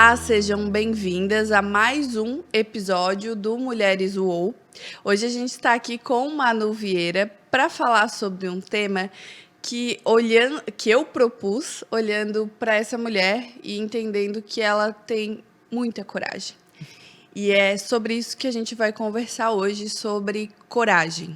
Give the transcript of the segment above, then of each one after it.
Olá, sejam bem-vindas a mais um episódio do Mulheres UOL. Hoje a gente está aqui com Manu Vieira para falar sobre um tema que eu propus, olhando para essa mulher e entendendo que ela tem muita coragem. E é sobre isso que a gente vai conversar hoje, sobre coragem.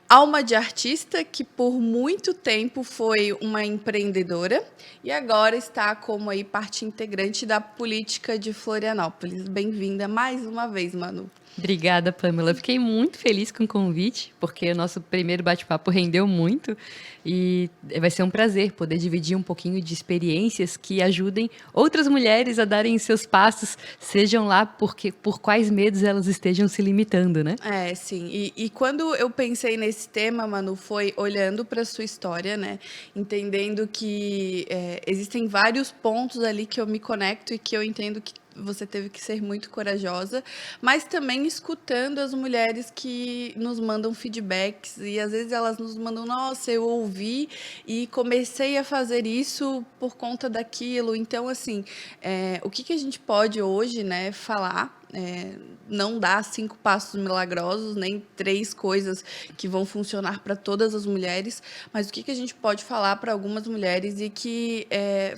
Alma de artista que por muito tempo foi uma empreendedora e agora está como aí parte integrante da política de Florianópolis. Bem-vinda mais uma vez, Manu. Obrigada, Pamela. Fiquei muito feliz com o convite, porque o nosso primeiro bate-papo rendeu muito e vai ser um prazer poder dividir um pouquinho de experiências que ajudem outras mulheres a darem seus passos, sejam lá por quais medos elas estejam se limitando, né? Sim. E quando eu pensei nesse tema, Manu, foi olhando para a sua história, né? Entendendo que existem vários pontos ali que eu me conecto e que eu entendo que você teve que ser muito corajosa, mas também escutando as mulheres que nos mandam feedbacks e às vezes elas nos mandam, nossa, eu ouvi e comecei a fazer isso por conta daquilo. Então, assim, o que a gente pode hoje, né, falar? Não dá 5 passos milagrosos, nem 3 coisas que vão funcionar para todas as mulheres, mas o que a gente pode falar para algumas mulheres e que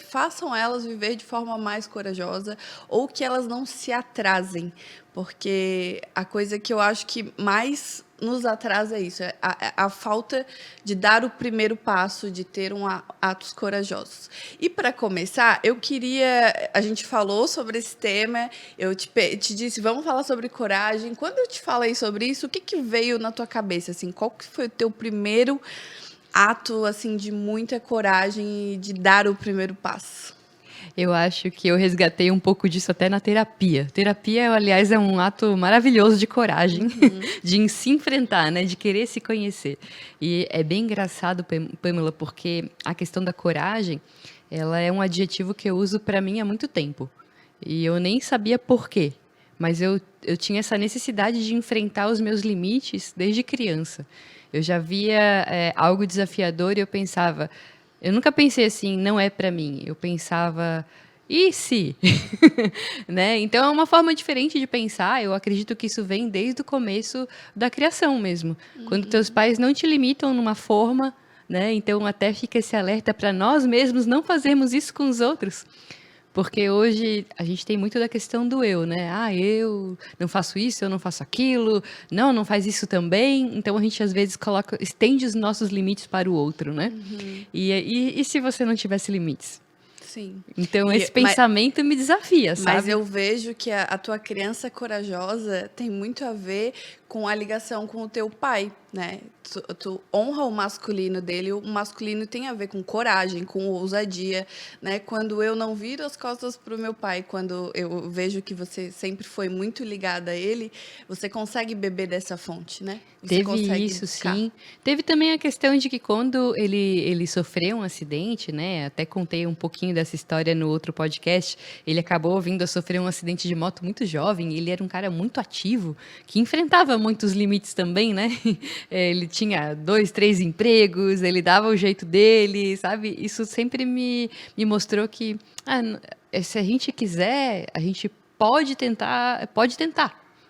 façam elas viver de forma mais corajosa ou que elas não se atrasem, porque a coisa que eu acho que mais nos atrasa é isso, a falta de dar o primeiro passo, de ter atos corajosos. E para começar, a gente falou sobre esse tema, eu te disse, vamos falar sobre coragem. Quando eu te falei sobre isso, o que veio na tua cabeça? Assim, qual que foi o teu primeiro ato assim, de muita coragem e de dar o primeiro passo? Eu acho que eu resgatei um pouco disso até na terapia. Terapia, aliás, é um ato maravilhoso de coragem, de se enfrentar, né? De querer se conhecer. E é bem engraçado, Pamela, porque a questão da coragem, ela é um adjetivo que eu uso para mim há muito tempo. E eu nem sabia por quê. Mas eu tinha essa necessidade de enfrentar os meus limites desde criança. Eu já via algo desafiador e eu pensava... Eu nunca pensei assim, não é para mim. Eu pensava, e se? Né? Então, é uma forma diferente de pensar. Eu acredito que isso vem desde o começo da criação mesmo. Quando teus pais não te limitam numa forma, né? Então, até fica esse alerta para nós mesmos não fazermos isso com os outros. Porque hoje a gente tem muito da questão do eu, né? Ah, eu não faço isso, eu não faço aquilo. Não faz isso também. Então a gente às vezes estende os nossos limites para o outro, né? E se você não tivesse limites? Sim. Então esse pensamento me desafia, sabe? Mas eu vejo que a tua criança corajosa tem muito a ver com a ligação com o teu pai, né? Tu honra o masculino dele, o masculino tem a ver com coragem, com ousadia, né? Quando eu não viro as costas para o meu pai, quando eu vejo que você sempre foi muito ligada a ele, você consegue beber dessa fonte, né? Você Teve consegue isso, buscar. sim. Teve também a questão de que quando ele sofreu um acidente, né? Até contei um pouquinho dessa história no outro podcast. Ele acabou vindo a sofrer um acidente de moto muito jovem. Ele era um cara muito ativo, que enfrentava muitos limites também, né? Ele tinha 2, 3 empregos, ele dava o jeito dele, sabe? Isso sempre me mostrou que se a gente quiser, a gente pode tentar,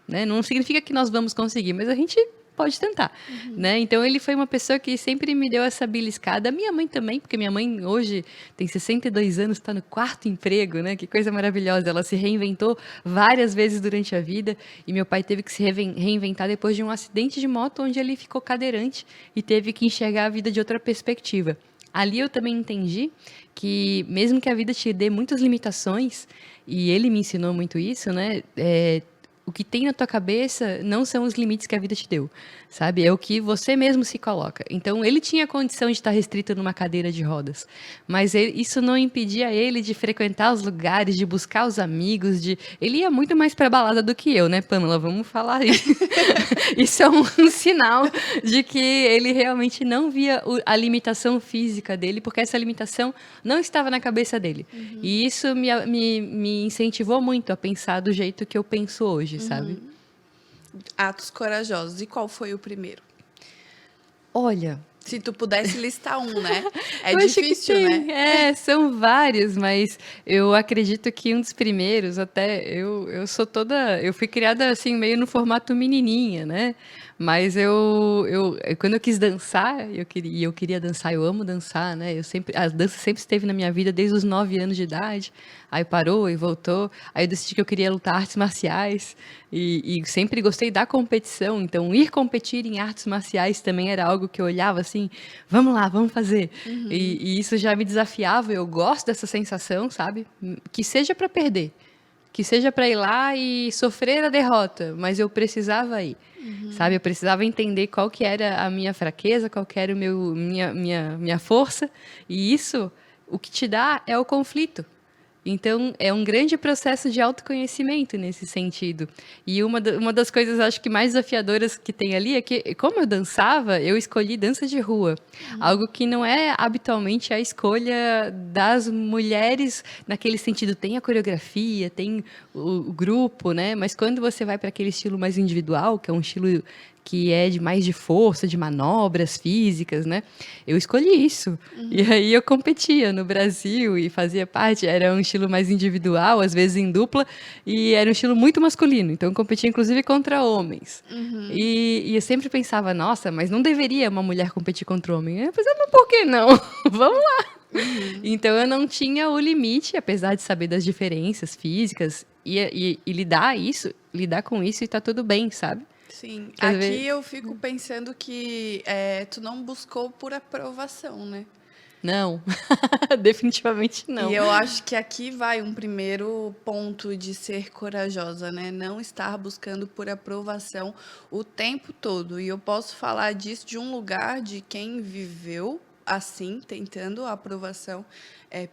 né? Não significa que nós vamos conseguir, mas a gente pode tentar, né? Então ele foi uma pessoa que sempre me deu essa beliscada. Minha mãe também, porque minha mãe hoje tem 62 anos, está no 4º emprego, né? Que coisa maravilhosa. Ela se reinventou várias vezes durante a vida e meu pai teve que se reinventar depois de um acidente de moto onde ele ficou cadeirante e teve que enxergar a vida de outra perspectiva. Ali eu também entendi que mesmo que a vida te dê muitas limitações, e ele me ensinou muito isso, né? O que tem na tua cabeça não são os limites que a vida te deu, sabe? É o que você mesmo se coloca. Então, ele tinha a condição de estar restrito numa cadeira de rodas, mas isso não impedia ele de frequentar os lugares, de buscar os amigos, ele ia muito mais para balada do que eu, né, Pamela? Vamos falar isso. Isso é um sinal de que ele realmente não via a limitação física dele, porque essa limitação não estava na cabeça dele. E isso me incentivou muito a pensar do jeito que eu penso hoje, sabe? Atos corajosos. E qual foi o primeiro? Olha, Se tu pudesse listar um, né? É Eu acho que difícil, tem. né? São vários, mas eu acredito que um dos primeiros, até eu sou toda. Eu fui criada assim, meio no formato menininha, né? Mas quando eu quis dançar, eu queria dançar, eu amo dançar, né? A dança sempre esteve na minha vida desde os 9 anos de idade. Aí parou e voltou. Aí eu decidi que eu queria lutar artes marciais e sempre gostei da competição. Então, ir competir em artes marciais também era algo que eu olhava assim, vamos lá, vamos fazer. E isso já me desafiava. Eu gosto dessa sensação, sabe? Que seja para perder, que seja para ir lá e sofrer a derrota, mas eu precisava ir, sabe? Eu precisava entender qual que era a minha fraqueza, qual que era minha força, e isso, o que te dá é o conflito. Então, é um grande processo de autoconhecimento nesse sentido. E uma das coisas, acho que mais desafiadoras que tem ali é que, como eu dançava, eu escolhi dança de rua. Algo que não é habitualmente a escolha das mulheres naquele sentido. Tem a coreografia, tem o grupo, né? Mas quando você vai para aquele estilo mais individual, que é um estilo que é de mais de força, de manobras físicas, né? Eu escolhi isso. E aí eu competia no Brasil e fazia parte, era um estilo mais individual, às vezes em dupla, e era um estilo muito masculino. Então eu competia inclusive contra homens. E eu sempre pensava, nossa, mas não deveria uma mulher competir contra um homem. Eu pensava, mas por que não? Vamos lá. Então eu não tinha o limite, apesar de saber das diferenças físicas, e lidar com isso e tá tudo bem, sabe? Sim, Às aqui vezes, eu fico pensando que tu não buscou por aprovação, né? não, definitivamente E não. eu acho que aqui vai um primeiro ponto de ser corajosa, né? Não estar buscando por aprovação o tempo todo. E eu posso falar disso de um lugar de quem viveu assim, tentando a aprovação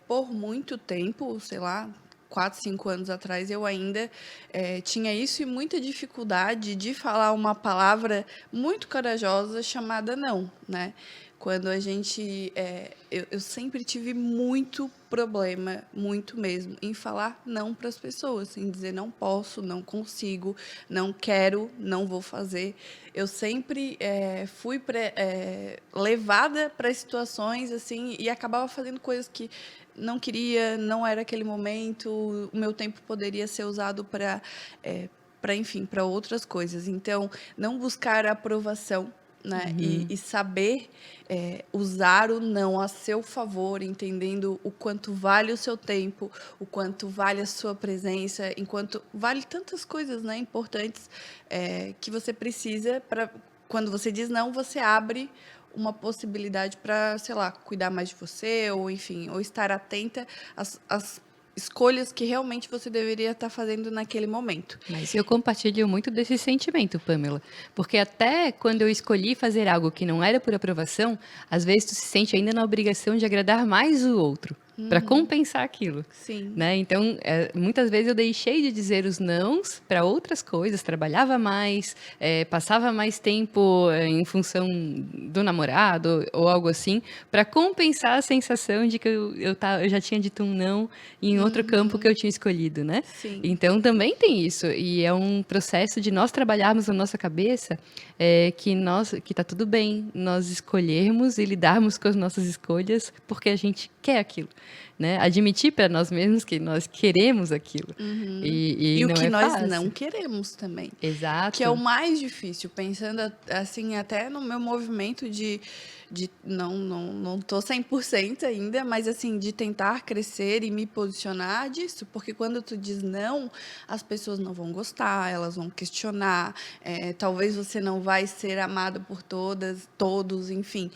por muito tempo, sei lá, 4, 5 anos atrás, eu ainda tinha isso e muita dificuldade de falar uma palavra muito corajosa chamada não, né? Quando a gente. Eu sempre tive muito problema, muito mesmo, em falar não para as pessoas, em dizer não posso, não consigo, não quero, não vou fazer. Eu sempre fui levada para situações assim e acabava fazendo coisas que não queria, não era aquele momento, o meu tempo poderia ser usado enfim, para outras coisas. Então, não buscar a aprovação, né? E saber usar o não a seu favor, entendendo o quanto vale o seu tempo, o quanto vale a sua presença, enquanto vale tantas coisas, né, importantes que você precisa para quando você diz não, você abre uma possibilidade para, sei lá, cuidar mais de você, ou enfim, ou estar atenta às escolhas que realmente você deveria estar fazendo naquele momento. Mas eu compartilho muito desse sentimento, Pamela. Porque até quando eu escolhi fazer algo que não era por aprovação, às vezes tu se sente ainda na obrigação de agradar mais o outro, para compensar aquilo. Sim. Né? Então, muitas vezes eu deixei de dizer os nãos para outras coisas, trabalhava mais, passava mais tempo em função do namorado ou algo assim, para compensar a sensação de que eu já tinha dito um não em outro campo que eu tinha escolhido, né? Sim. Então, também tem isso, e é um processo de nós trabalharmos na nossa cabeça que tá tudo bem nós escolhermos e lidarmos com as nossas escolhas porque a gente quer aquilo, né? Admitir para nós mesmos que nós queremos aquilo. E E o não que é nós fácil. não queremos também. Que é o Exato. mais difícil, pensando assim, até no meu movimento de não tô 100% ainda, mas assim, de tentar crescer e me posicionar disso, porque quando tu diz não, as pessoas não vão gostar, elas vão questionar, talvez você não vai ser amado por todos, enfim.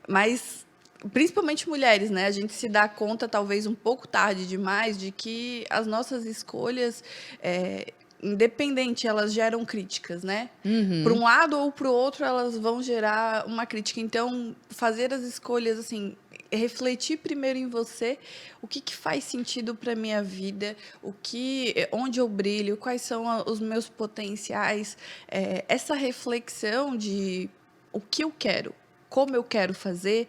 Mas principalmente mulheres, né? A gente se dá conta, talvez um pouco tarde demais, de que as nossas escolhas, independente, elas geram críticas, né? Para um lado ou para o outro, elas vão gerar uma crítica. Então, fazer as escolhas, assim, refletir primeiro em você, o que faz sentido para minha vida, onde eu brilho, quais são os meus potenciais, essa reflexão de o que eu quero, como eu quero fazer.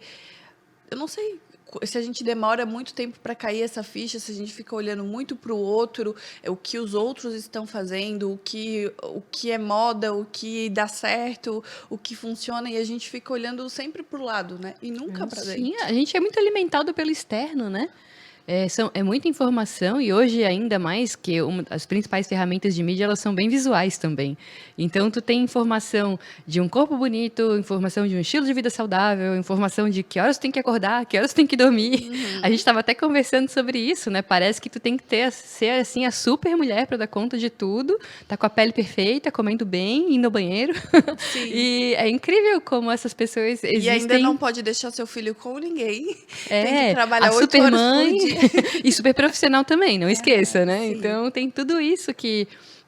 Eu não sei se a gente demora muito tempo para cair essa ficha, se a gente fica olhando muito para o outro, o que os outros estão fazendo, o que é moda, o que dá certo, o que funciona, e a gente fica olhando sempre para o lado, né? E nunca para dentro. Sim, a gente é muito alimentado pelo externo, né? É muita informação e hoje ainda mais que as principais ferramentas de mídia, elas são bem visuais também. Então, tu tem informação de um corpo bonito, informação de um estilo de vida saudável, informação de que horas tu tem que acordar, que horas tu tem que dormir. A gente estava até conversando sobre isso, né? Parece que tu tem que ser assim a super mulher para dar conta de tudo, tá com a pele perfeita, comendo bem, indo ao banheiro. Sim. E é incrível como essas pessoas existem. E ainda não pode deixar seu filho com ninguém. Tem que A trabalhar 8 super horas por mãe dia. e super profissional também, não esqueça, né? sim. Então tem tudo isso que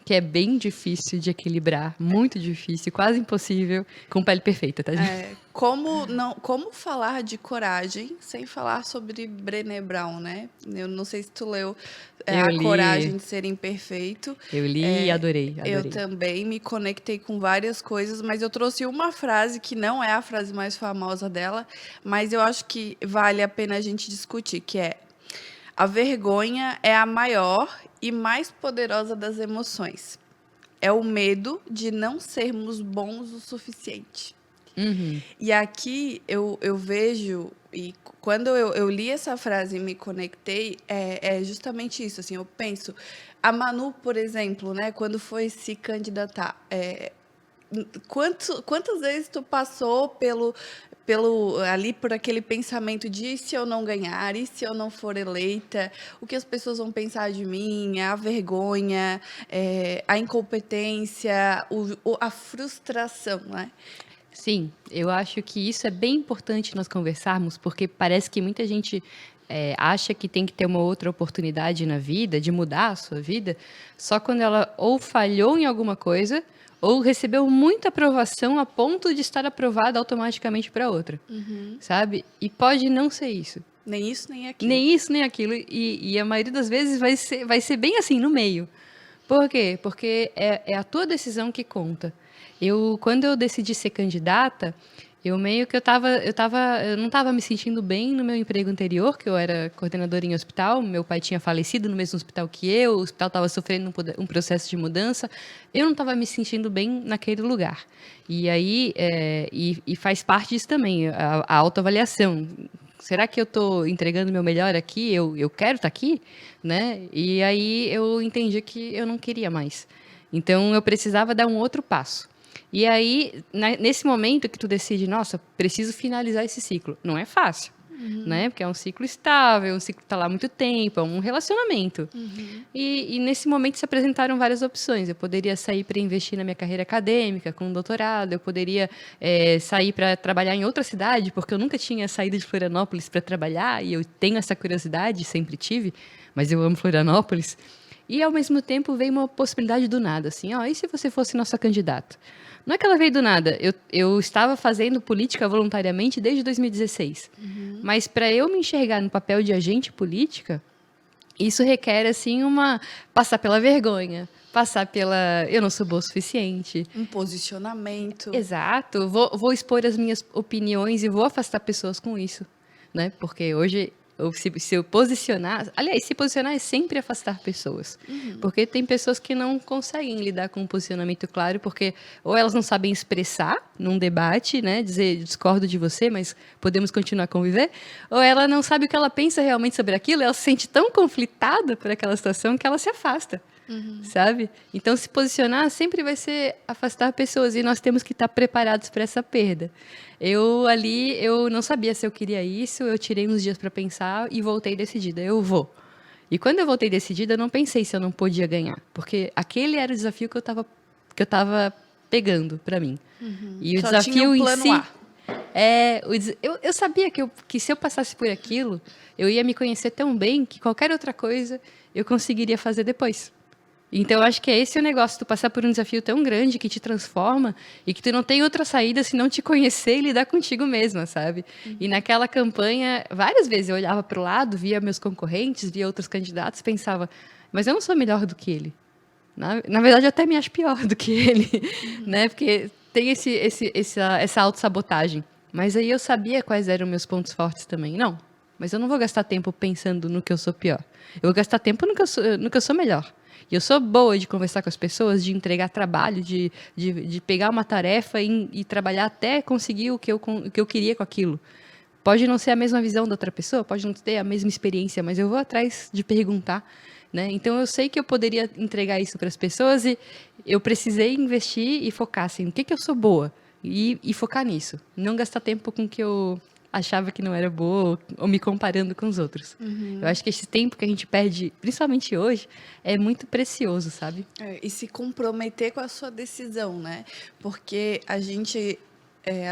é bem difícil de equilibrar, muito difícil, quase impossível, com pele perfeita, tá, gente? Como falar de coragem sem falar sobre Brené Brown, né? Eu não sei se tu leu Eu A li. Coragem de Ser Imperfeito. Eu li e adorei. Eu também me conectei com várias coisas, mas eu trouxe uma frase que não é a frase mais famosa dela, mas eu acho que vale a pena a gente discutir, que é: a vergonha é a maior e mais poderosa das emoções. É o medo de não sermos bons o suficiente. Uhum. E aqui eu vejo, e quando eu li essa frase e me conectei, é justamente isso. Assim, eu penso, a Manu, por exemplo, né, quando foi se candidatar, quantas vezes tu passou ali por aquele pensamento de: e se eu não ganhar, e se eu não for eleita, o que as pessoas vão pensar de mim, a vergonha, a incompetência, a frustração, né? Sim, eu acho que isso é bem importante nós conversarmos, porque parece que muita gente acha que tem que ter uma outra oportunidade na vida, de mudar a sua vida, só quando ela ou falhou em alguma coisa, ou recebeu muita aprovação a ponto de estar aprovada automaticamente para outra, sabe? E pode não ser isso. Nem isso, nem aquilo. Nem isso, nem aquilo. E a maioria das vezes vai ser bem assim, no meio. Por quê? Porque é a tua decisão que conta. Quando eu decidi ser candidata, eu meio que eu não estava me sentindo bem no meu emprego anterior, que eu era coordenadora em hospital. Meu pai tinha falecido no mesmo hospital que eu, o hospital estava sofrendo um processo de mudança. Eu não estava me sentindo bem naquele lugar. E aí, e faz parte disso também, a autoavaliação. Será que eu estou entregando o meu melhor aqui? Eu quero estar aqui? Né? E aí eu entendi que eu não queria mais. Então, eu precisava dar um outro passo. E aí, nesse momento que tu decide, nossa, preciso finalizar esse ciclo. Não é fácil, né? Porque é um ciclo estável, um ciclo que está lá há muito tempo, é um relacionamento. E nesse momento se apresentaram várias opções. Eu poderia sair para investir na minha carreira acadêmica, com um doutorado. Eu poderia sair para trabalhar em outra cidade, porque eu nunca tinha saído de Florianópolis para trabalhar, e eu tenho essa curiosidade, sempre tive, mas eu amo Florianópolis. E, ao mesmo tempo, veio uma possibilidade do nada, assim, e se você fosse nossa candidata? Não é que ela veio do nada, eu estava fazendo política voluntariamente desde 2016, mas para eu me enxergar no papel de agente política, isso requer, assim, passar pela vergonha, passar pela... eu não sou boa o suficiente. Um posicionamento. Exato, vou expor as minhas opiniões e vou afastar pessoas com isso, né? Porque hoje... se eu posicionar... Aliás, se posicionar é sempre afastar pessoas. Porque tem pessoas que não conseguem lidar com um posicionamento claro, porque ou elas não sabem expressar num debate, né? Dizer, discordo de você, mas podemos continuar a conviver. Ou ela não sabe o que ela pensa realmente sobre aquilo, ela se sente tão conflitada por aquela situação que ela se afasta. Sabe? Então, se posicionar sempre vai ser afastar pessoas, e nós temos que estar preparados para essa perda. Eu não sabia se eu queria isso, eu tirei uns dias para pensar e voltei decidida, eu vou. E quando eu voltei decidida, eu não pensei se eu não podia ganhar, porque aquele era o desafio que eu tava pegando para mim. E o Só desafio tinha um em plano si... A. Eu sabia que se eu passasse por aquilo, eu ia me conhecer tão bem que qualquer outra coisa eu conseguiria fazer depois. Então, eu acho que é esse o negócio, tu passar por um desafio tão grande que te transforma e que tu não tem outra saída se não te conhecer e lidar contigo mesma, sabe? E naquela campanha, várias vezes eu olhava para o lado, via meus concorrentes, via outros candidatos, pensava, mas eu não sou melhor do que ele. Na verdade, eu até me acho pior do que ele, né? Porque tem essa autossabotagem. Mas aí eu sabia quais eram meus pontos fortes também. Não, mas eu não vou gastar tempo pensando no que eu sou pior. Eu vou gastar tempo no que eu sou melhor. E eu sou boa de conversar com as pessoas, de entregar trabalho, de pegar uma tarefa e trabalhar até conseguir o que eu queria com aquilo. Pode não ser a mesma visão da outra pessoa, pode não ter a mesma experiência, mas eu vou atrás de perguntar, né? Então, eu sei que eu poderia entregar isso para as pessoas e eu precisei investir e focar assim, no que eu sou boa e focar nisso. Não gastar tempo com o que eu achava que não era boa ou me comparando com os outros. Eu acho que esse tempo que a gente perde, principalmente hoje, é muito precioso, sabe? E se comprometer com a sua decisão, né? Porque a gente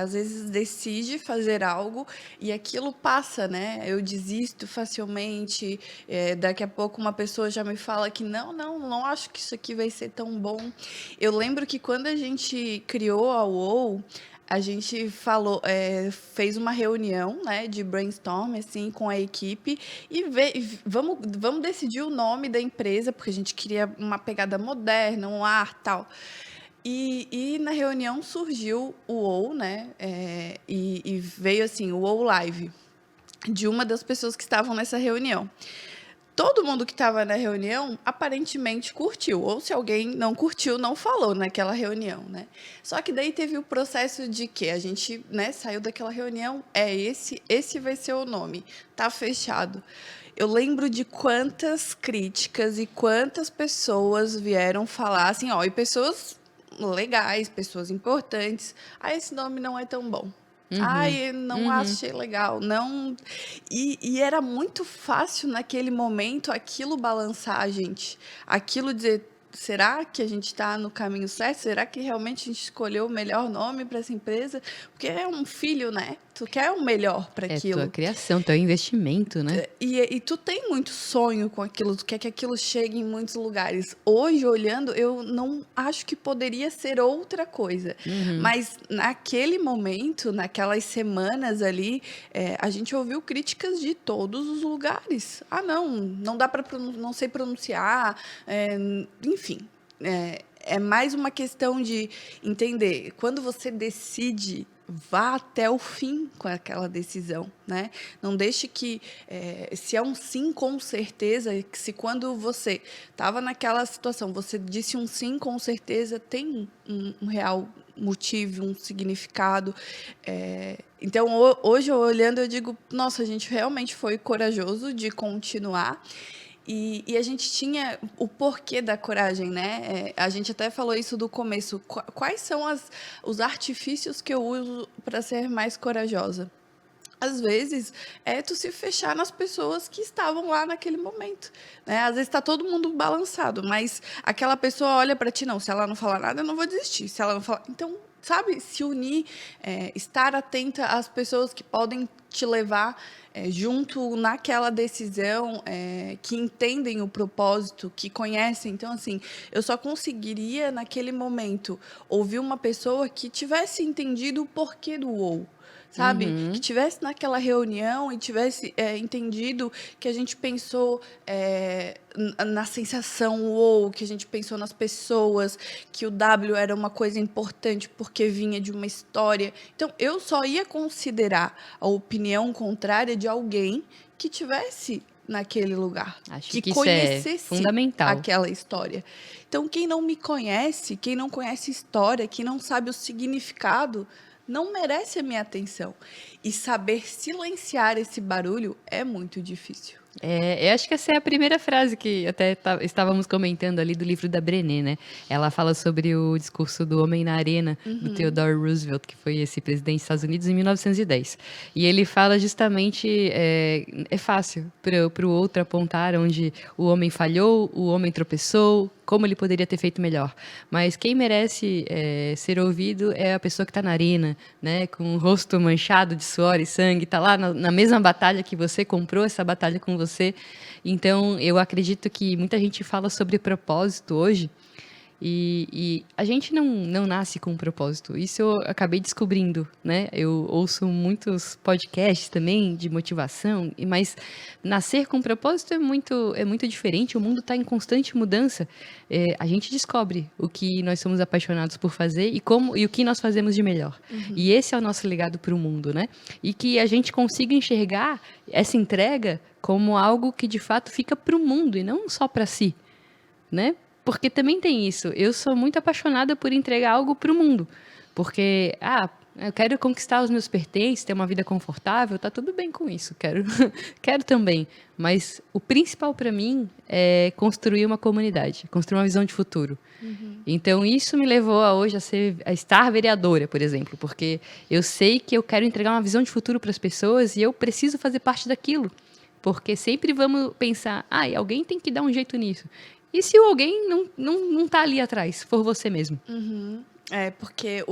às vezes decide fazer algo e aquilo passa, né? Eu desisto facilmente, daqui a pouco uma pessoa já me fala que não acho que isso aqui vai ser tão bom. Eu lembro que quando a gente criou a UOL, a gente fez uma reunião, né, de brainstorm assim, com a equipe vamos decidir o nome da empresa, porque a gente queria uma pegada moderna, um ar tal. E na reunião surgiu o UOL, né? E veio assim, o UOL Live, de uma das pessoas que estavam nessa reunião. Todo mundo que estava na reunião aparentemente curtiu, ou se alguém não curtiu, não falou naquela reunião, né? Só que daí teve o processo de que a gente, né, saiu daquela reunião, esse vai ser o nome, tá fechado. Eu lembro de quantas críticas e quantas pessoas vieram falar assim, e pessoas legais, pessoas importantes, esse nome não é tão bom. Ai, não achei legal, não. E era muito fácil naquele momento aquilo balançar a gente, aquilo dizer, será que a gente está no caminho certo? Será que realmente a gente escolheu o melhor nome para essa empresa? Porque é um filho, né? Tu quer o melhor para aquilo. É tua criação, teu investimento, né? E tu tem muito sonho com aquilo, tu quer que aquilo chegue em muitos lugares. Hoje, olhando, eu não acho que poderia ser outra coisa. Mas naquele momento, naquelas semanas ali, a gente ouviu críticas de todos os lugares. Não dá para não sei pronunciar, enfim. É mais uma questão de entender. Quando você decide, vá até o fim com aquela decisão, né? Não deixe que, se é um sim com certeza, que se quando você estava naquela situação, você disse um sim com certeza, tem um real motivo, um significado. Então, hoje, olhando, eu digo, nossa, a gente realmente foi corajoso de continuar. E a gente tinha o porquê da coragem, né? A gente até falou isso do começo. Quais são os artifícios que eu uso para ser mais corajosa? Às vezes, tu se fechar nas pessoas que estavam lá naquele momento, né? Às vezes está todo mundo balançado, mas aquela pessoa olha para ti, não, se ela não falar nada, eu não vou desistir. Se ela não falar... Então, sabe, se unir, estar atenta às pessoas que podem te levar junto naquela decisão, que entendem o propósito, que conhecem. Então, assim, eu só conseguiria, naquele momento, ouvir uma pessoa que tivesse entendido o porquê do UOL, sabe? Que tivesse naquela reunião e tivesse entendido que a gente pensou na sensação ou que a gente pensou nas pessoas, que o W era uma coisa importante porque vinha de uma história. Então, eu só ia considerar a opinião contrária de alguém que tivesse naquele lugar, Acho que que isso conhecesse é fundamental. aquela história. Então, quem não me conhece, quem não conhece história, quem não sabe o significado, não merece a minha atenção. E saber silenciar esse barulho é muito difícil. Eu acho que essa é a primeira frase que até estávamos comentando ali do livro da Brené, né? Ela fala sobre o discurso do Homem na Arena, do Theodore Roosevelt, que foi esse presidente dos Estados Unidos em 1910. E ele fala justamente, é fácil para o outro apontar onde o homem falhou, o homem tropeçou, como ele poderia ter feito melhor. Mas quem merece ser ouvido é a pessoa que está na arena, né? Com o rosto manchado de suor e sangue, está lá na mesma batalha que você, comprou essa batalha com você. Então, eu acredito que muita gente fala sobre propósito hoje E a gente não nasce com um propósito. Isso eu acabei descobrindo, né? Eu ouço muitos podcasts também de motivação, mas nascer com um propósito é muito diferente. O mundo está em constante mudança. A gente descobre o que nós somos apaixonados por fazer e o que nós fazemos de melhor. E esse é o nosso legado para o mundo, né? E que a gente consiga enxergar essa entrega como algo que de fato fica para o mundo e não só para si, né? Porque também tem isso. Eu sou muito apaixonada por entregar algo para o mundo. Porque, eu quero conquistar os meus pertences, ter uma vida confortável, tá tudo bem com isso. Quero, quero também. Mas o principal para mim é construir uma comunidade, construir uma visão de futuro. Então, isso me levou hoje a estar vereadora, por exemplo, porque eu sei que eu quero entregar uma visão de futuro para as pessoas e eu preciso fazer parte daquilo. Porque sempre vamos pensar, alguém tem que dar um jeito nisso. E se alguém não tá ali atrás, for você mesmo? Porque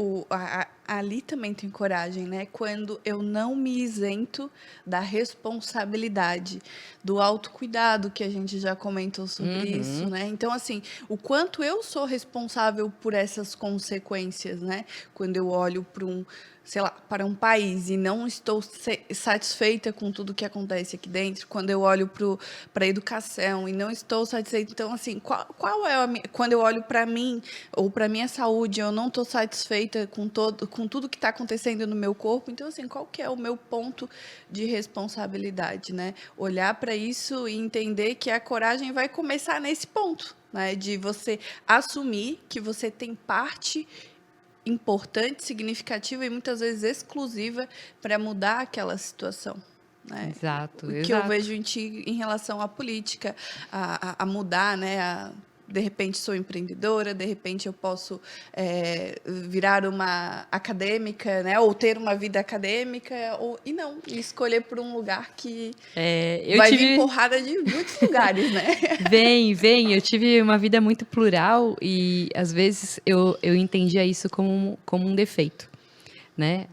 ali também tem coragem, né? Quando eu não me isento da responsabilidade, do autocuidado, que a gente já comentou sobre isso, né? Então, assim, o quanto eu sou responsável por essas consequências, né? Quando eu olho para um país e não estou satisfeita com tudo que acontece aqui dentro, quando eu olho para a educação e não estou satisfeita, então, assim, qual é quando eu olho para mim ou para minha saúde, eu não estou satisfeita com tudo que está acontecendo no meu corpo, então, assim, qual que é o meu ponto de responsabilidade, né? Olhar para isso e entender que a coragem vai começar nesse ponto, né? De você assumir que você tem parte importante, significativa e muitas vezes exclusiva para mudar aquela situação. Né? Exato, O que eu vejo em ti em relação à política, a mudar, né? De repente sou empreendedora, de repente eu posso virar uma acadêmica, né? Ou ter uma vida acadêmica, e escolher por um lugar que vai vir porrada de muitos lugares, né? Vem. Eu tive uma vida muito plural e, às vezes, eu entendia isso como um defeito. Né?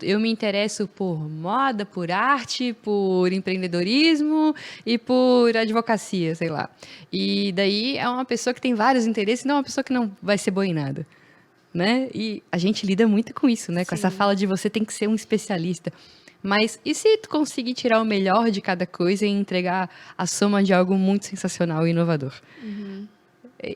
Eu me interesso por moda, por arte, por empreendedorismo e por advocacia, sei lá. E daí é uma pessoa que tem vários interesses, não é uma pessoa que não vai ser boa em nada. Né? E a gente lida muito com isso, né? Com essa fala de você tem que ser um especialista. Mas e se tu conseguir tirar o melhor de cada coisa e entregar a soma de algo muito sensacional e inovador?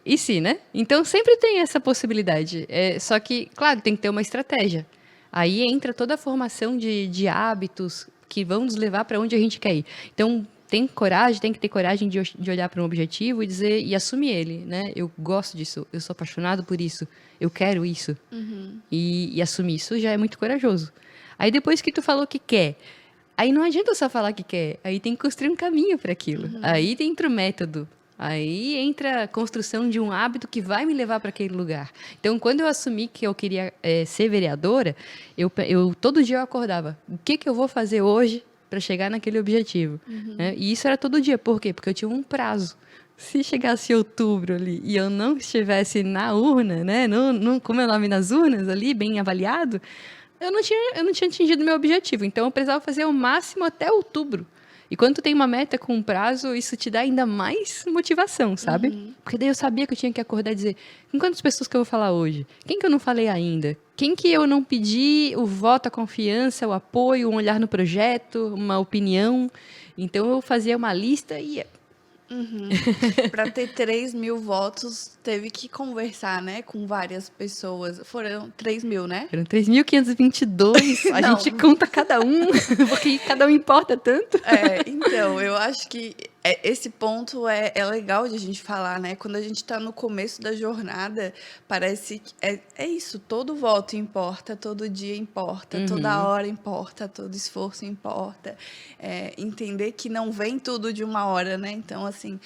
E se, né? Então sempre tem essa possibilidade. Só que, claro, tem que ter uma estratégia. Aí entra toda a formação de hábitos que vão nos levar para onde a gente quer ir. Então, tem que ter coragem de olhar para um objetivo e assumir ele, né? Eu gosto disso, eu sou apaixonado por isso, eu quero isso. E assumir isso já é muito corajoso. Aí depois que tu falou que quer, aí não adianta só falar que quer, aí tem que construir um caminho para aquilo. Aí entra o método. Aí entra a construção de um hábito que vai me levar para aquele lugar. Então, quando eu assumi que eu queria ser vereadora, eu todo dia eu acordava. O que eu vou fazer hoje para chegar naquele objetivo? Né? E isso era todo dia. Por quê? Porque eu tinha um prazo. Se chegasse outubro ali e eu não estivesse na urna, né? Como é o nome, nas urnas ali, bem avaliado, eu não tinha atingido meu objetivo. Então, eu precisava fazer o máximo até outubro. E quando tu tem uma meta com um prazo, isso te dá ainda mais motivação, sabe? Porque daí eu sabia que eu tinha que acordar e dizer, com quantas pessoas que eu vou falar hoje? Quem que eu não falei ainda? Quem que eu não pedi o voto, a confiança, o apoio, um olhar no projeto, uma opinião? Então eu fazia uma lista e ia. Para ter 3.000 votos, teve que conversar, né, com várias pessoas. Foram 3.000, né? Eram 3.522, a gente conta cada um, porque cada um importa tanto. Então, eu acho que esse ponto é legal de a gente falar, né? Quando a gente está no começo da jornada, parece que é isso, todo voto importa, todo dia importa, toda hora importa, todo esforço importa. Entender que não vem tudo de uma hora, né? Então, assim,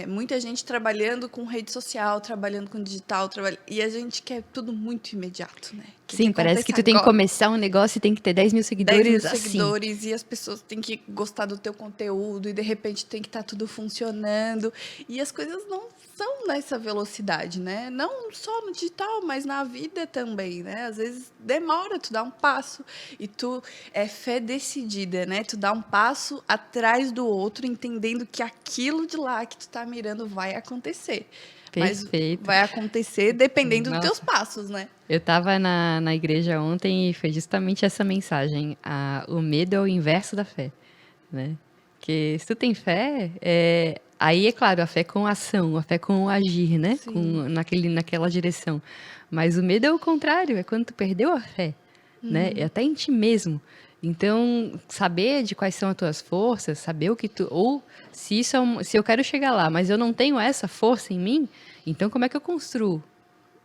muita gente trabalhando com rede social, trabalhando com digital, e a gente quer tudo muito imediato, né? Sim, parece que tu tem que começar um negócio e tem que ter 10 mil seguidores. 10 mil seguidores, e as pessoas têm que gostar do teu conteúdo, e de repente tem que estar tudo funcionando. E as coisas não são nessa velocidade, né? Não só no digital, mas na vida também, né? Às vezes demora, tu dá um passo e tu é fé decidida, né? Tu dá um passo atrás do outro, entendendo que aquilo de lá que tu tá mirando vai acontecer. Mas Perfeito. vai acontecer dependendo dos teus Nossa. passos, né? Eu estava na igreja ontem e foi justamente essa mensagem. O medo é o inverso da fé, né? Que se tu tem fé, aí é claro, a fé com ação, a fé com o agir, né? Sim. Naquela direção. Mas o medo é o contrário, é quando tu perdeu a fé, né? É até em ti mesmo. Então, saber de quais são as tuas forças, saber o que tu. Ou se isso se eu quero chegar lá, mas eu não tenho essa força em mim, então como é que eu construo?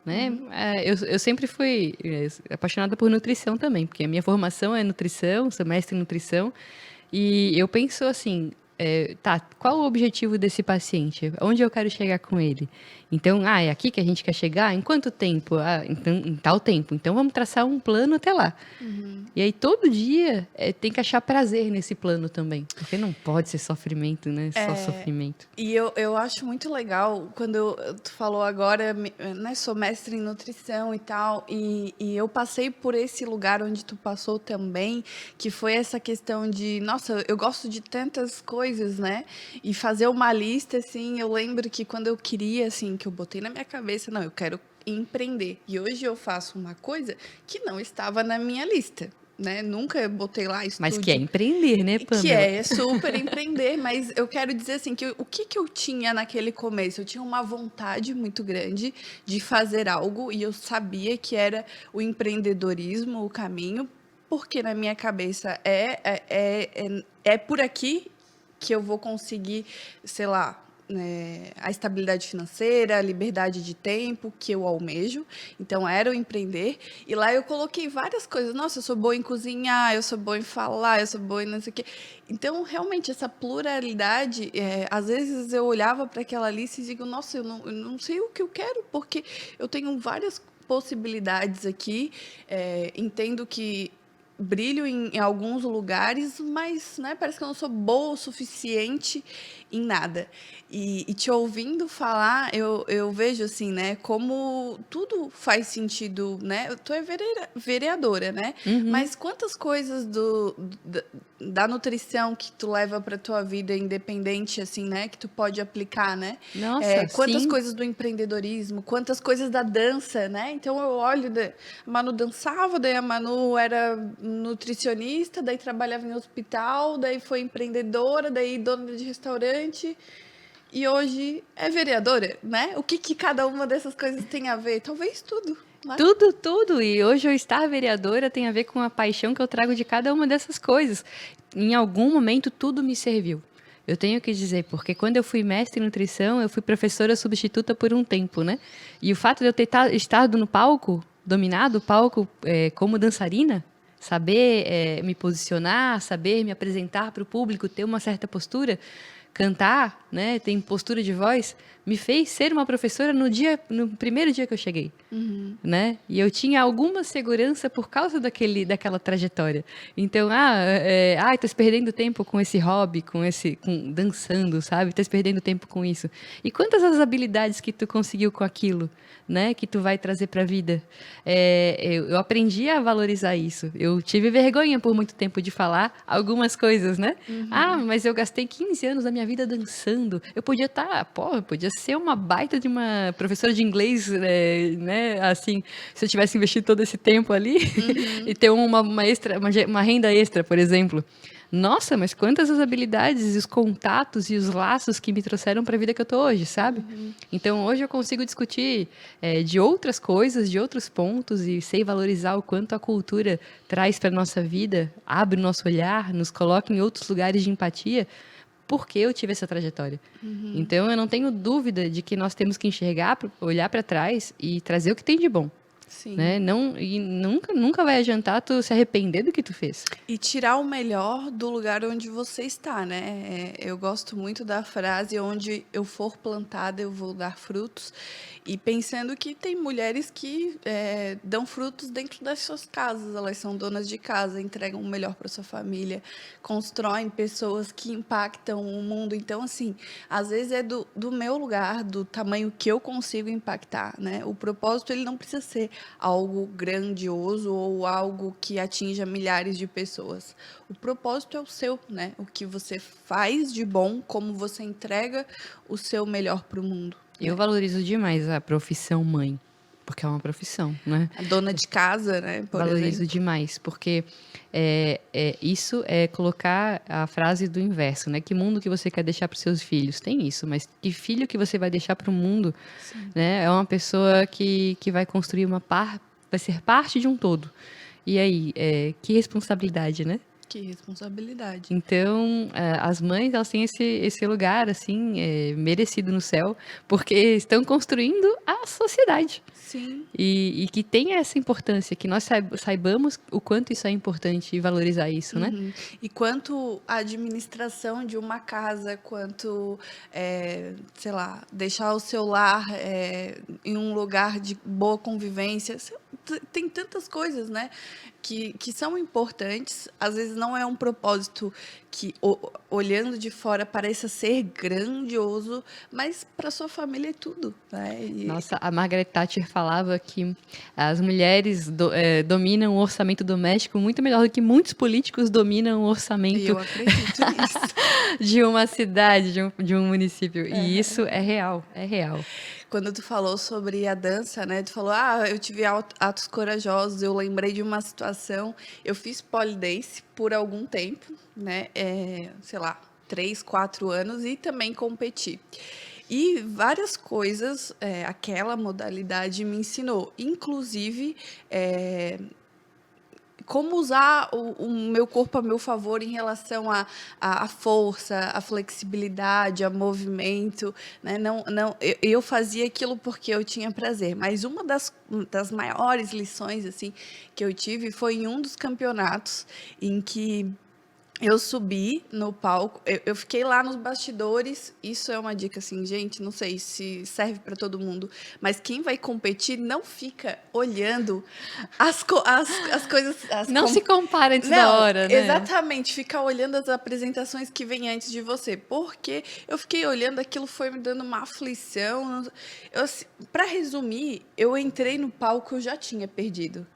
Né? Eu sempre fui apaixonada por nutrição também, porque a minha formação é nutrição, sou mestre em nutrição, e eu penso assim, tá, qual o objetivo desse paciente? Onde eu quero chegar com ele? Então, é aqui que a gente quer chegar? Em quanto tempo? Então, em tal tempo. Então, vamos traçar um plano até lá. E aí, todo dia, tem que achar prazer nesse plano também, porque não pode ser sofrimento, né? Só sofrimento. E eu acho muito legal quando tu falou agora, né? Sou mestre em nutrição e tal, e eu passei por esse lugar onde tu passou também, que foi essa questão de, nossa, eu gosto de tantas coisas, né? E fazer uma lista, assim, eu lembro que quando eu queria, assim, que eu botei na minha cabeça, não, eu quero empreender. E hoje eu faço uma coisa que não estava na minha lista. Né? Nunca botei lá Mas que é estude empreender, né, que Pamela? é super empreender, mas eu quero dizer assim que o que eu tinha naquele começo? Eu tinha uma vontade muito grande de fazer algo e eu sabia que era o empreendedorismo o caminho, porque na minha cabeça é por aqui que eu vou conseguir, sei lá, a estabilidade financeira, a liberdade de tempo que eu almejo. Então, era o empreender. E lá eu coloquei várias coisas. Nossa, eu sou boa em cozinhar, eu sou boa em falar, eu sou boa em não sei o quê. Então, realmente, essa pluralidade, às vezes eu olhava para aquela lista e digo, nossa, eu não sei o que eu quero, porque eu tenho várias possibilidades aqui. Entendo que brilho em alguns lugares, mas né, parece que eu não sou boa o suficiente em nada. E te ouvindo falar, eu vejo assim, né, como tudo faz sentido, né? Tu é vereadora, né? Uhum. Mas quantas coisas da nutrição que tu leva para tua vida independente, assim, né, que tu pode aplicar, né? Nossa, Quantas sim. coisas do empreendedorismo, quantas coisas da dança, né? Então eu olho, a Manu dançava, daí a Manu era nutricionista, daí trabalhava em hospital, daí foi empreendedora, daí dona de restaurante e hoje é vereadora, né? O que cada uma dessas coisas tem a ver? Talvez tudo, né? Tudo, tudo. E hoje eu estar vereadora tem a ver com a paixão que eu trago de cada uma dessas coisas. Em algum momento, tudo me serviu. Eu tenho que dizer, porque quando eu fui mestre em nutrição, eu fui professora substituta por um tempo, né? E o fato de eu ter estado no palco, dominado o palco como dançarina, saber me posicionar, saber me apresentar para o público, ter uma certa postura, cantar, né, ter postura de voz, me fez ser uma professora no primeiro dia que eu cheguei, né? E eu tinha alguma segurança por causa daquela trajetória. Então, estás perdendo tempo com esse hobby, com dançando, sabe? Estás perdendo tempo com isso. E quantas as habilidades que tu conseguiu com aquilo, né? Que tu vai trazer para a vida? Eu aprendi a valorizar isso. Eu tive vergonha por muito tempo de falar algumas coisas, né? Mas eu gastei 15 anos da minha vida dançando. Eu podia podia ser uma baita de uma professora de inglês, né? Assim, se eu tivesse investido todo esse tempo ali e ter uma renda extra, por exemplo. Nossa, mas quantas as habilidades, os contatos e os laços que me trouxeram para a vida que eu tô hoje, sabe? Então, hoje eu consigo discutir de outras coisas, de outros pontos e sei valorizar o quanto a cultura traz para nossa vida, abre o nosso olhar, nos coloca em outros lugares de empatia, porque eu tive essa trajetória. Então, eu não tenho dúvida de que nós temos que enxergar, olhar para trás e trazer o que tem de bom. Sim. Né? Não, e nunca vai adiantar tu se arrepender do que tu fez. E tirar o melhor do lugar onde você está, né? Eu gosto muito da frase onde eu for plantada, eu vou dar frutos. E pensando que tem mulheres que dão frutos dentro das suas casas, elas são donas de casa, entregam o melhor para sua família, constroem pessoas que impactam o mundo. Então, assim, às vezes é do meu lugar, do tamanho que eu consigo impactar, né? O propósito, ele não precisa ser algo grandioso ou algo que atinja milhares de pessoas. O propósito é o seu, né? O que você faz de bom, como você entrega o seu melhor para o mundo. Eu valorizo demais a profissão mãe, porque é uma profissão, né? A dona de casa, né, por Valorizo exemplo. demais, porque isso é colocar a frase do inverso, né? Que mundo que você quer deixar para os seus filhos? Tem isso, mas que filho que você vai deixar para o mundo, Sim. né? É uma pessoa que vai construir vai ser parte de um todo. E aí, que responsabilidade, né? Que responsabilidade. Então, as mães, elas têm esse lugar, assim, merecido no céu, porque estão construindo a sociedade. Sim. E que tenha essa importância, que nós saibamos o quanto isso é importante e valorizar isso, né? Uhum. E quanto a administração de uma casa, quanto, sei lá, deixar o seu lar em um lugar de boa convivência, tem tantas coisas, né, que são importantes. Às vezes não é um propósito que, olhando de fora, pareça ser grandioso, mas para sua família é tudo, né? Nossa, a Margaret Thatcher falava que as mulheres dominam o orçamento doméstico muito melhor do que muitos políticos dominam o E orçamento eu acredito nisso. de uma cidade, de um município. E isso é real, é real. Quando tu falou sobre a dança, né? Tu falou, eu tive atos corajosos. Eu lembrei de uma situação. Eu fiz pole dance por algum tempo, né? Sei lá, 3, 4 anos e também competi. E várias coisas aquela modalidade me ensinou, inclusive como usar o meu corpo a meu favor em relação à força, à flexibilidade, ao movimento, né? Não, eu fazia aquilo porque eu tinha prazer, mas uma das maiores lições assim que eu tive foi em um dos campeonatos em que eu subi no palco, eu fiquei lá nos bastidores. Isso é uma dica, assim, gente, não sei se serve para todo mundo, mas quem vai competir não fica olhando as coisas. Não se compara antes da Não, hora, né? exatamente, ficar olhando as apresentações que vêm antes de você, porque eu fiquei olhando, aquilo foi me dando uma aflição. Para resumir, eu entrei no palco, eu já tinha perdido.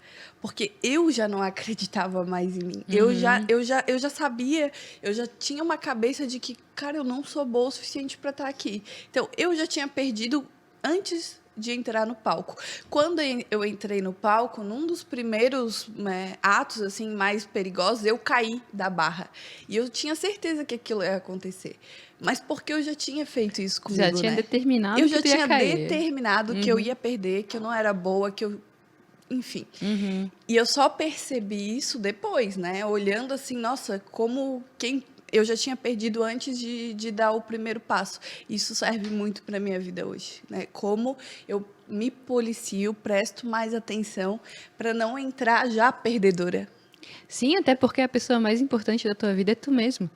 Porque eu já não acreditava mais em mim. Eu já sabia, eu já tinha uma cabeça de que, cara, eu não sou boa o suficiente para estar aqui. Então, eu já tinha perdido antes de entrar no palco. Quando eu entrei no palco, num dos primeiros atos assim mais perigosos, eu caí da barra. E eu tinha certeza que aquilo ia acontecer. Mas porque eu já tinha feito isso comigo, Já tinha né? determinado Eu que já tu ia tinha cair. determinado que eu ia perder, que eu não era boa, que eu enfim. E eu só percebi isso depois, né? Olhando assim, nossa, como quem eu já tinha perdido antes de dar o primeiro passo. Isso serve muito para minha vida hoje, né? Como eu me policio, presto mais atenção para não entrar já perdedora. Sim, até porque a pessoa mais importante da tua vida é tu mesmo.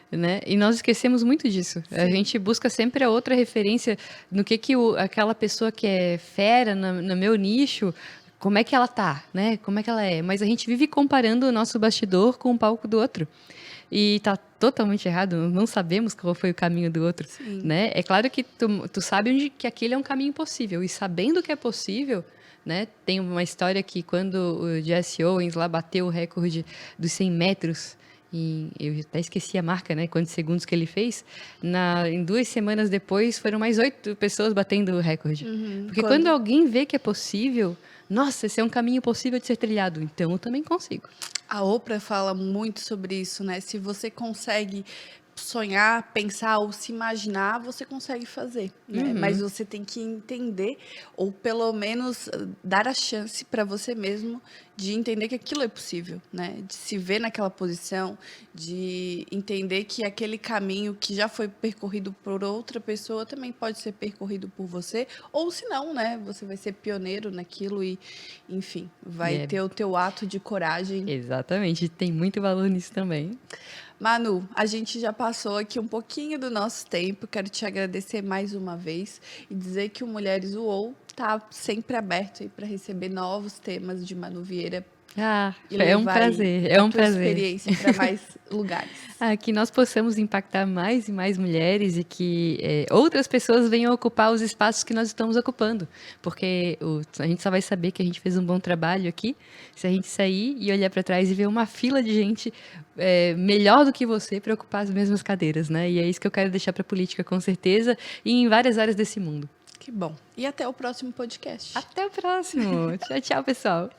Né? E nós esquecemos muito disso. A gente busca sempre a outra referência no que aquela pessoa que é fera no meu nicho, como é que ela tá, né? Como é que ela é? Mas a gente vive comparando o nosso bastidor com o palco do outro. E tá totalmente errado, não sabemos qual foi o caminho do outro, né? É claro que tu sabe onde que aquele é um caminho possível, e sabendo que é possível, né? Tem uma história que quando o Jesse Owens lá bateu o recorde dos 100 metros, e eu até esqueci a marca, né? Quantos segundos que ele fez. Em 2 semanas depois, foram mais 8 pessoas batendo o recorde. Porque quando alguém vê que é possível, nossa, esse é um caminho possível de ser trilhado, então eu também consigo. A Oprah fala muito sobre isso, né? Se você consegue sonhar, pensar ou se imaginar, você consegue fazer, né? Mas você tem que entender, ou pelo menos dar a chance para você mesmo de entender que aquilo é possível, né? De se ver naquela posição, de entender que aquele caminho que já foi percorrido por outra pessoa também pode ser percorrido por você, ou se não, né? Você vai ser pioneiro naquilo e, enfim, vai ter o teu ato de coragem. Exatamente, tem muito valor nisso também. Manu, a gente já passou aqui um pouquinho do nosso tempo. Quero te agradecer mais uma vez e dizer que o Mulheres UOL está sempre aberto aí para receber novos temas de Manu Vieira e é um levar prazer, aí é a um tua prazer. experiência para mais lugares. Que nós possamos impactar mais e mais mulheres e que outras pessoas venham ocupar os espaços que nós estamos ocupando. Porque a gente só vai saber que a gente fez um bom trabalho aqui se a gente sair e olhar para trás e ver uma fila de gente melhor do que você para ocupar as mesmas cadeiras, né? E é isso que eu quero deixar para a política, com certeza, e em várias áreas desse mundo. Que bom. E até o próximo podcast. Até o próximo. Tchau, tchau, pessoal.